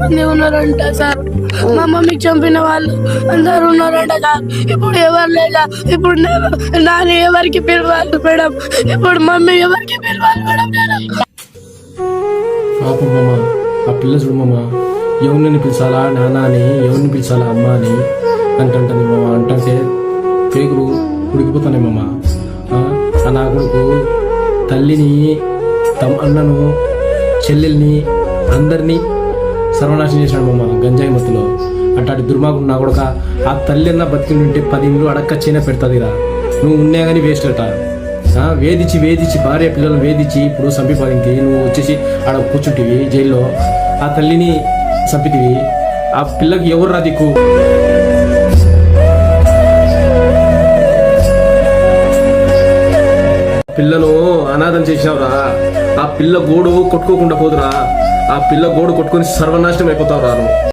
మంది ఉన్నారంట సార్. మా మమ్మీకి చంపిన వాళ్ళు అందరు ఉన్నారంట సార్. ఇప్పుడు ఎవరు లేదా, ఇప్పుడు నాన్న ఎవరికి పిలవాలి మేడం, ఇప్పుడు మమ్మీ ఎవరికి పిలవాలి మేడం. పాపమ్మ ఆ పిల్ల చూడమ్మ, ఎవరిని పిలిచాలా నాన్న అని, ఎవరిని పిలిచాలా అమ్మ అని అంటుంటుంది మామ. అంటే పేగులు ఉడికిపోతున్నాయి మామ. నా కొడుకు తల్లిని, అన్నను, చెల్లెల్ని, అందరినీ సర్వనాశనం చేశాడు మామ గంజాయి మత్తులో. అట్లాంటి దుర్మార్గుడు నా కొడుక. ఆ తల్లి అన్న బతికి ఉంటే 10 ఇండ్లు అడక్కచ్చైనా పెడతాదిరా. నువ్వు ఉన్నా కానీ వేస్ట్ అట. వేధించి భార్య పిల్లలను వేధించి ఇప్పుడు చంపిపోయింది. నువ్వు వచ్చేసి ఆడ కూర్చుంటివి జైల్లో. ఆ తల్లిని చంపితివి. ఆ పిల్లకి ఎవరు రా దిక్కు? పిల్లను అనాథం చేసినావురా. ఆ పిల్ల గోడు కొట్టుకోకుండా పోదురా. ఆ పిల్ల గోడు కొట్టుకొని సర్వనాశనం అయిపోతావురా నువ్వు.